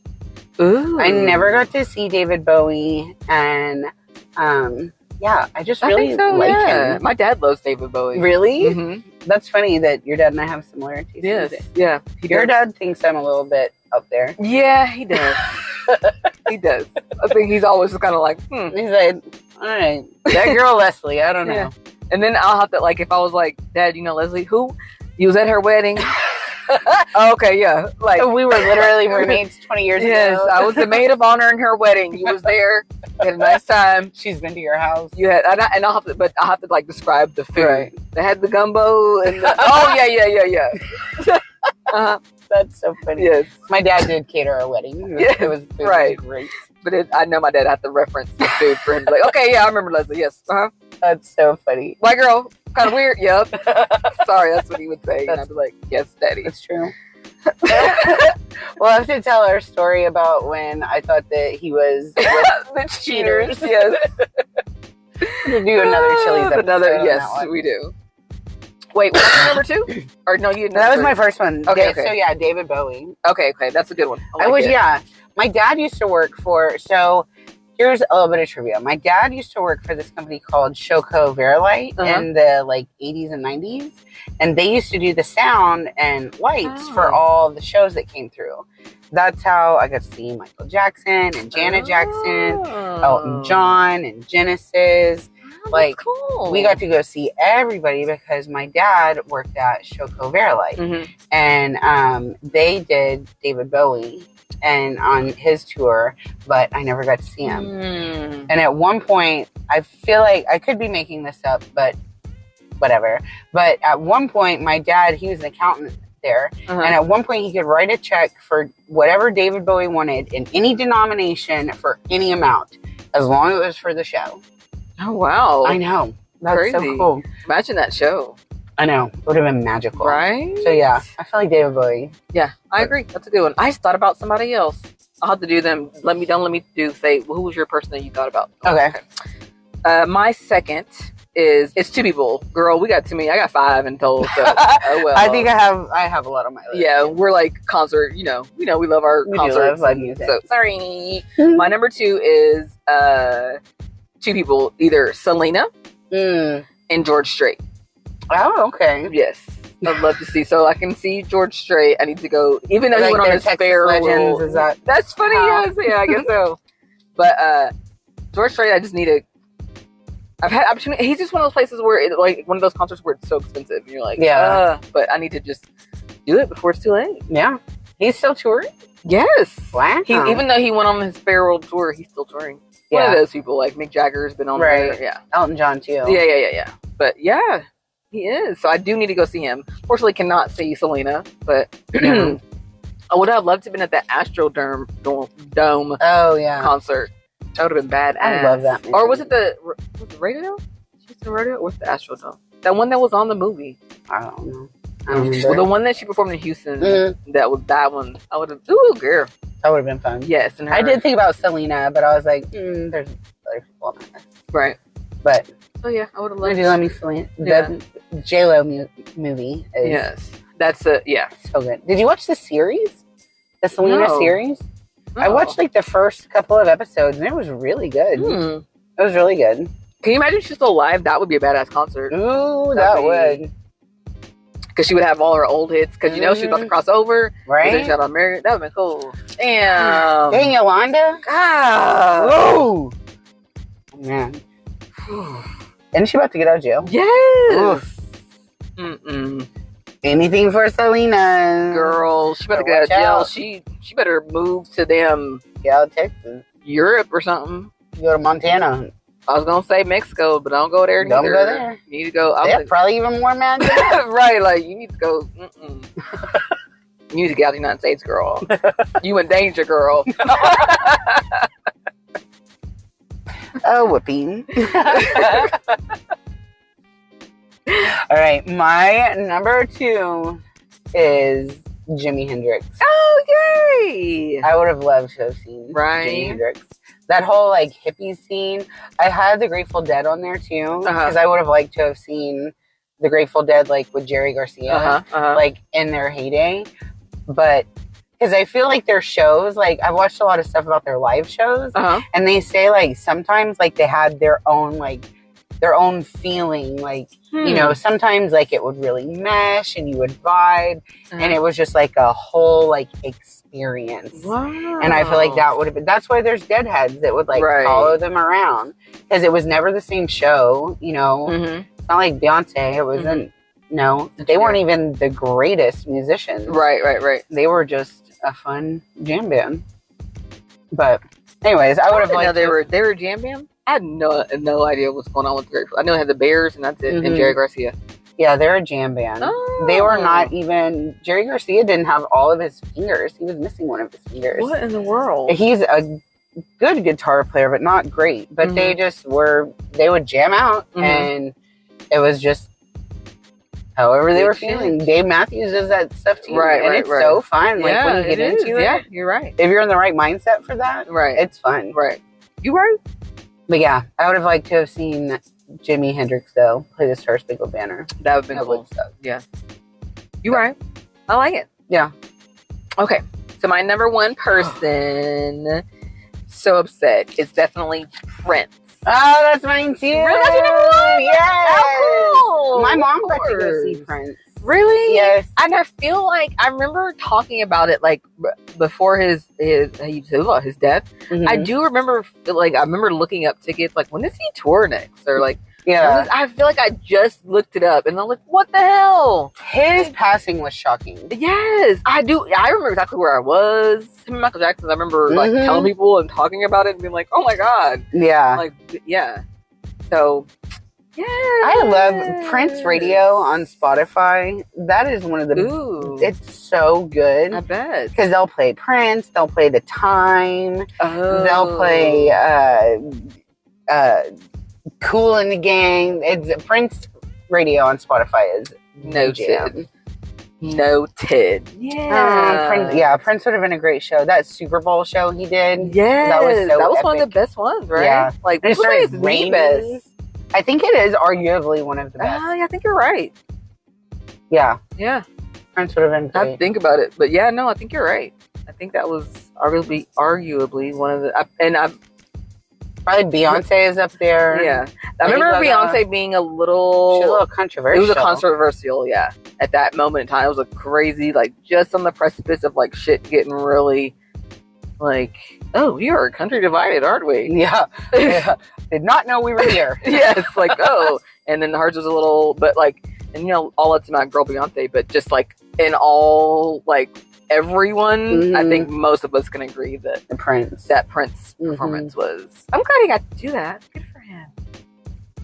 Ooh. I never got to see David Bowie, and I just really like him. My dad loves David Bowie. Really? Mm-hmm. That's funny that your dad and I have similarities. Yes. Yeah. Your dad thinks I'm a little bit up there. Yeah, he does. He does. I think he's always kind of like, He's like, all right, that girl Leslie, I don't know. Yeah. And then I'll have to, like, if I was like, Dad, you know Leslie, who? You was at her wedding? Oh, okay, yeah. Like, we were literally roommates 20 years ago. Yes, I was the maid of honor in her wedding. You was there. You had a nice time. She's been to your house. You had, and I'll have to like describe the food. Right. They had the gumbo and yeah. That's so funny. Yes, my dad did cater our wedding. It was great. But I know my dad had to reference the food for him. Like, okay, yeah, I remember Leslie. Yes, That's so funny. White girl, kind of weird. Yep. Sorry, that's what he would say. And I'd be like, yes, Daddy. That's true. We'll have to tell our story about when I thought that he was the cheaters. Yes. We'll do another Chili's episode. Yes, we do. Wait, what's number 2? Or no, you. That was my first one. Okay. So yeah, David Bowie. Okay, that's a good one. My dad used to work for. So Here's a little bit of trivia. My dad used to work for this company called Shoko Verilight in the 80s and 90s. And they used to do the sound and lights for all the shows that came through. That's how I got to see Michael Jackson and Janet Jackson, Elton John and Genesis. Like, cool. We got to go see everybody because my dad worked at Shoko Verilight. And they did David Bowie and on his tour, but I never got to see him. And at one point, I feel like I could be making this up, but whatever. But at one point, my dad, he was an accountant there, and at one point he could write a check for whatever David Bowie wanted in any denomination for any amount, as long as it was for the show. Oh, wow. I know. That's crazy. So cool. Imagine that show. I know. It would have been magical. Right? So, yeah. I feel like David Bowie. Yeah, I agree. That's a good one. I just thought about somebody else. I'll have to do them. Don't let me say, who was your person that you thought about? Okay. My second it's two people. Girl, we got too many. I got 5 in total. So, oh well. I think I have a lot on my list. Yeah, we're like concert. We love our concerts. Love music. So sorry. My number 2 is 2 people, either Selena and George Strait. Oh, okay. Yes. I'd love to see. So I can see George Strait. I need to go, even though he went on his Legends. Is that's funny. Yes. Yeah, I guess so. But George Strait, I just need to. I've had opportunity. He's just one of those places where one of those concerts where it's so expensive, and you're like, yeah. But I need to just do it before it's too late. Yeah. He's still touring? Yes. Wow. Even though he went on his farewell tour, he's still touring. Yeah. One of those people, like Mick Jagger's been on there. Yeah. Elton John too. Yeah. But yeah. He is. So I do need to go see him. Fortunately, cannot see Selena, but I would have loved to have been at the Astrodome concert. That would have been badass. I love that movie. Or was it the Radio? She was in the Radio? Or was it the Astrodome? That one that was on the movie. I don't know. Well, the one that she performed in Houston, that one. I would have, girl. That would have been fun. Yes. And I did think about Selena, but I was like, there's other people on that. Right. But. Oh yeah, I would have loved to. Let me Selena. The J-Lo movie is. Yes. That's so good. Did you watch the series? The Selena series? No. I watched like the first couple of episodes and it was really good. It was really good. Can you imagine if she's still alive? That would be a badass concert. Ooh, that would. Because she would have all her old hits. Because she was about to cross over. Right. Then she got married. That would have been cool. Damn. Dang, Yolanda. God. Whoa. Man. Isn't she about to get out of jail? Yes. Anything for Selena. Girl, she better get out of jail. She better move to Texas. Europe or something. Go to Montana. I was going to say Mexico, but don't go there neither. Don't go there. You need to go. They're probably even more mad. Right, like you need to go. You need to get out of the United States, girl. You in danger, girl. Oh, whooping. All right, my number 2 is Jimi Hendrix. Oh, yay! I would have loved to have seen Jimi Hendrix. That whole like hippie scene. I had the Grateful Dead on there too because I would have liked to have seen the Grateful Dead like with Jerry Garcia, like in their heyday. But because I feel like their shows, like I've watched a lot of stuff about their live shows, and they say like sometimes like they had their own feeling, like sometimes like it would really mesh and you would vibe, and it was just like a whole like experience. Wow. And I feel like that would have been. That's why there's deadheads that would like follow them around because it was never the same show. It's not like Beyonce. It wasn't. No, they weren't even the greatest musicians. Right. They were just a fun jam band. But anyways, I would have liked. They were a jam band. I had no idea what's going on with the Grateful. I know they had the Bears and that's it, and Jerry Garcia. Yeah, they're a jam band. Oh. They were not even. Jerry Garcia didn't have all of his fingers. He was missing one of his fingers. What in the world? He's a good guitar player, but not great. But they just were. They would jam out, and it was just. However they were feeling. Dave Matthews does that stuff too. And it's so fun. Like when you get into it. Yeah, you're right. If you're in the right mindset for that, it's fun. Right. You right. But yeah, I would have liked to have seen Jimi Hendrix though play the Star Spangled Banner. That would have been cool. Yeah. You right. I like it. Yeah. Okay. So my number 1 person, so upset. It's definitely Prince. Oh, that's mine too. Really? That's your number one? Yes. Oh, cool. My mom got to go see Prince. Really? Yes. And I feel like I remember talking about it like before his death. Mm-hmm. I do remember I remember looking up tickets like when does he tour next or like I feel like I just looked it up and I'm like, what the hell? His passing was shocking. Yes, I do. I remember exactly where I was. Him and Michael Jackson. I remember like telling people and talking about it and being like, oh my god. Yeah. Like yeah. So. Yeah, I love Prince Radio on Spotify. That is one of the. Ooh. It's so good. I bet because they'll play Prince, they'll play The Time, they'll play Cool in the Gang. It's Prince Radio on Spotify is noted. Noted. Yeah. Prince would have been a great show. That Super Bowl show he did. Yeah, that was epic. one of the best ones, right? Yeah, like it started raining. I think it is arguably one of the best. Yeah, I think you're right. Yeah. Yeah. Prince would have been great. I think about it. But yeah, no, I think you're right. I think that was arguably one of the... Probably Beyonce is up there. Yeah. I remember Beyonce being a little... She was a little controversial. It was a controversial, yeah. At that moment in time, it was a crazy, like, just on the precipice of, like, shit getting really, like... Oh, we are country divided, aren't we? Yeah. Did not know we were here. Yeah, it's like, oh. And then hers was a little, but like, and you know, all up to my girl Beyonce, but just like in all, like everyone, I think most of us can agree that that Prince performance was. I'm glad he got to do that. Good for him.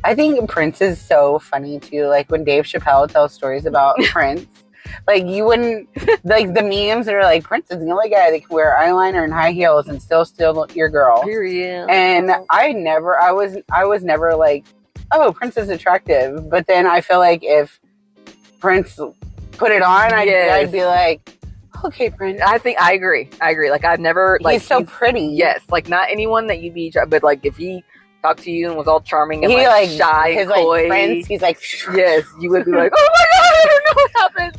I think Prince is so funny too. Like when Dave Chappelle tells stories about Prince. Like you wouldn't like the memes that are like Prince is the only guy that can wear eyeliner and high heels and still steal your girl. Period. And I was never like, oh, Prince is attractive. But then I feel like if Prince put it on, I'd be like, okay, Prince. I agree. Like I'd never like he's so pretty. Yes, like not anyone that you'd be, but like if he talked to you and was all charming and he like shy his and coy. Like friends, he's like yes, you would be like, oh my god, I don't know what happened.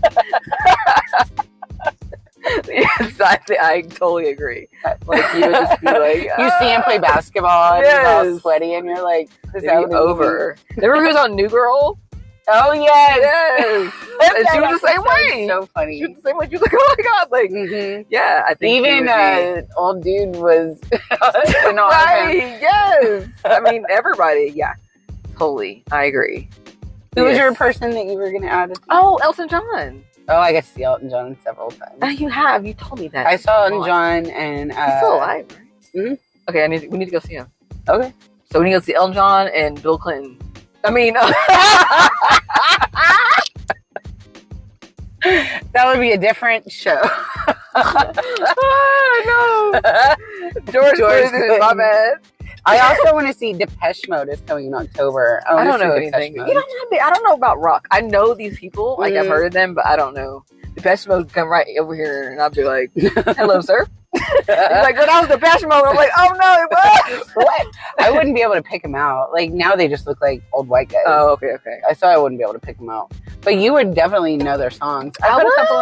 Yes, I totally agree. Like you would just be like, you see him play basketball and he's all sweaty and you're like, is that over? Remember he was on New Girl? Oh yes. And she was the same way. So funny. She was the same way. She was like, oh my god, like yeah. I think even old dude was right. Yes. I mean everybody. Yeah. Totally. I agree. Who was your person that you were going to add? Oh, Elton John. Oh, I got to see Elton John several times. Oh, you have. You told me that. I saw Elton John and he's still alive, right? Mm-hmm. Okay, we need to go see him. Okay. So we need to go see Elton John and Bill Clinton. I mean, that would be a different show. Oh, no. George Clinton, my bad. I also want to see Depeche Mode is coming in October. I don't know anything. I don't know about rock. I know these people. Like I've heard of them, but I don't know. Depeche Mode come right over here, and I'll be like, "Hello, sir." He's like, "When I was Depeche Mode," I'm like, "Oh no, what?" I wouldn't be able to pick them out. Like now, they just look like old white guys. Oh, okay. I wouldn't be able to pick them out, but you would definitely know their songs. I put a couple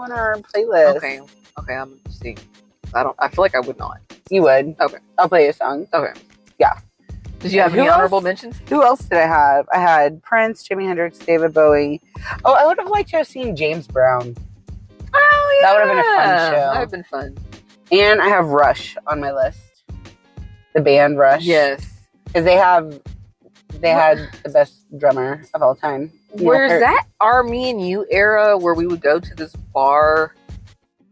in our playlist. Okay. I'm seeing. I feel like I would not. You would. Okay. I'll play a song. Okay. Yeah. Did you have any honorable mentions? Who else did I have? I had Prince, Jimi Hendrix, David Bowie. Oh, I would have liked to have seen James Brown. Oh, yeah. That would have been a fun show. That would have been fun. And I have Rush on my list. The band Rush. Yes. Because they had the best drummer of all time. Where's that our Me and You era where we would go to this bar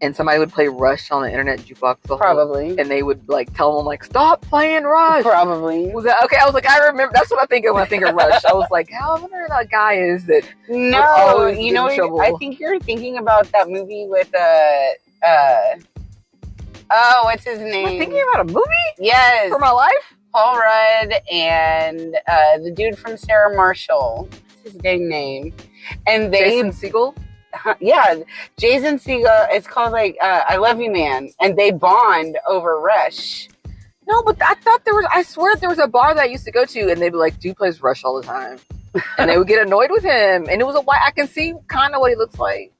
and somebody would play Rush on the internet jukebox? Probably. And they would like tell them like, stop playing Rush. Probably. Was that okay? I was like, I remember. That's what I think of when I think of Rush. I was like, how I wonder who that guy is that. No, you know, I think you're thinking about that movie with what's his name? Am I thinking about a movie? Yes. For My Life? Paul Rudd and the dude from Sarah Marshall. What's his dang name? And Jason Segel? Yeah, Jason Segel. It's called like I Love You Man, and they bond over Rush. No, but I thought I swear there was a bar that I used to go to, and they'd be like, dude plays Rush all the time. And they would get annoyed with him. And it was I can see kind of what he looks like.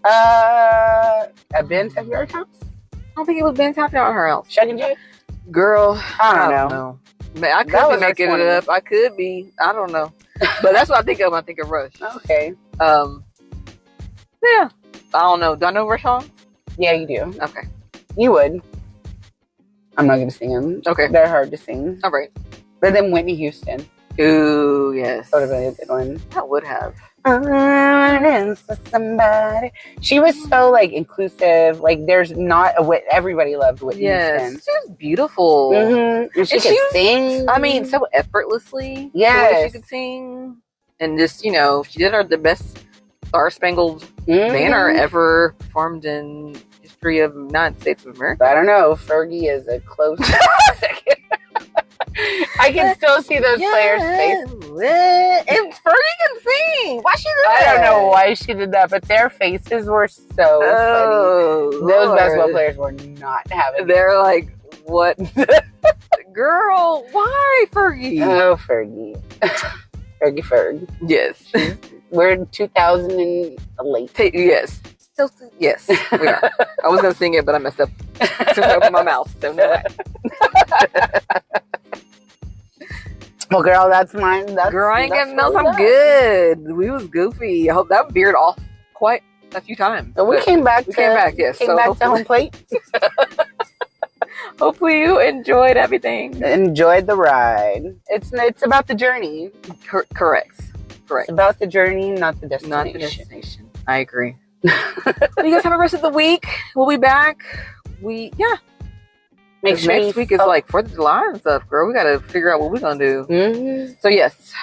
At Ben's, have you ever come? I don't think it was Ben tapping out at her house. Chuck and Jay? Girl, I don't know. Man, I could be making it up. I could be. I don't know. But that's what I think of when I think of Rush. Okay. Yeah. I don't know. Do I know Rush songs? Yeah, you do. Okay. You would. I'm not going to sing them. Okay. They're hard to sing. All right. But then Whitney Houston. Ooh, yes. That would have been a good one. That would have. For somebody. She was so like inclusive. Like there's not everybody loved Whitney Houston. She was beautiful. Mm-hmm. And she could sing. I mean, so effortlessly. Yes. The way she could sing. And just, she did the best Star Spangled Banner ever performed in history of the United States of America. I don't know. Fergie is a close second. I can still see those players' faces. And Fergie can sing. Why she did that? I don't know why she did that, but their faces were so funny. Those basketball players were not having it. They're like, what? Girl, why Fergie? Oh, Fergie. Fergie. Yes. We're in 2000 and late. Yes. Yes, we are. I was going to sing it, but I messed up. So I opened my mouth. So no way. Well, girl, that's mine. Girl, I ain't getting else. I'm good. We was goofy. I hope that veered off quite a few times. So we came back. Yes. Came back to home plate. Hopefully you enjoyed everything. Enjoyed the ride. It's about the journey. Correct. It's about the journey, not the destination. I agree. You guys have a rest of the week. We'll be back. Make sure next week is like 4th of July and stuff, girl. We got to figure out what we're going to do. Mm-hmm. So, yes.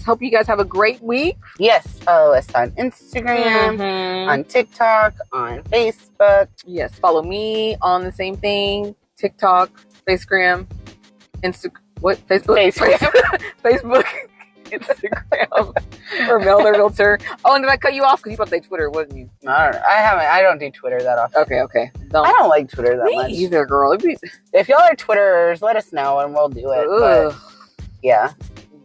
Hope you guys have a great week. Yes. Follow us on Instagram, on TikTok, on Facebook. Yes. Follow me on the same thing. TikTok, Instagram, Facebook. Facebook, Instagram. Ramelle the Realtor. Oh, and did I cut you off? Because you about to say Twitter, wasn't you? I don't do Twitter that often. Okay. I don't like Twitter that much. Me either, girl. If y'all are Twitterers, let us know and we'll do it. But, yeah.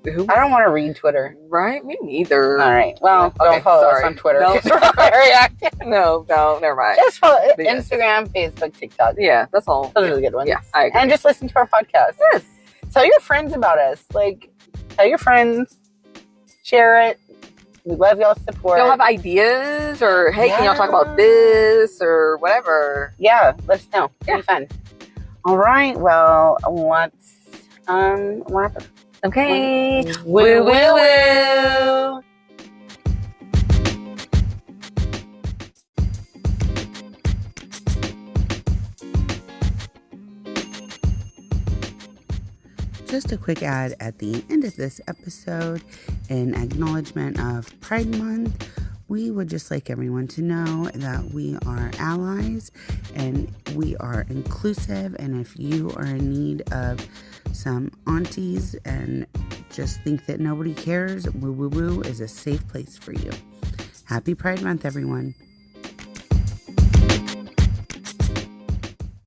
I don't want to read Twitter. Right? Me neither. All right. Well, don't follow us on Twitter. No, very active. No, never mind. Just follow Instagram, Facebook, TikTok. Yeah, that's all. Those are the good ones. Yeah, I agree. And just listen to our podcast. Yes. Tell your friends about us. Like, tell your friends. Share it. We love y'all's support. Y'all have ideas or, hey, can y'all talk about this or whatever? Yeah, let us know. It'll be fun. All right. Well, let's wrap it. Okay. Woo. Just a quick ad at the end of this episode in acknowledgement of Pride Month. We would just like everyone to know that we are allies and we are inclusive. And if you are in need of some aunties and just think that nobody cares, Woo Woo Woo is a safe place for you. Happy Pride Month, everyone.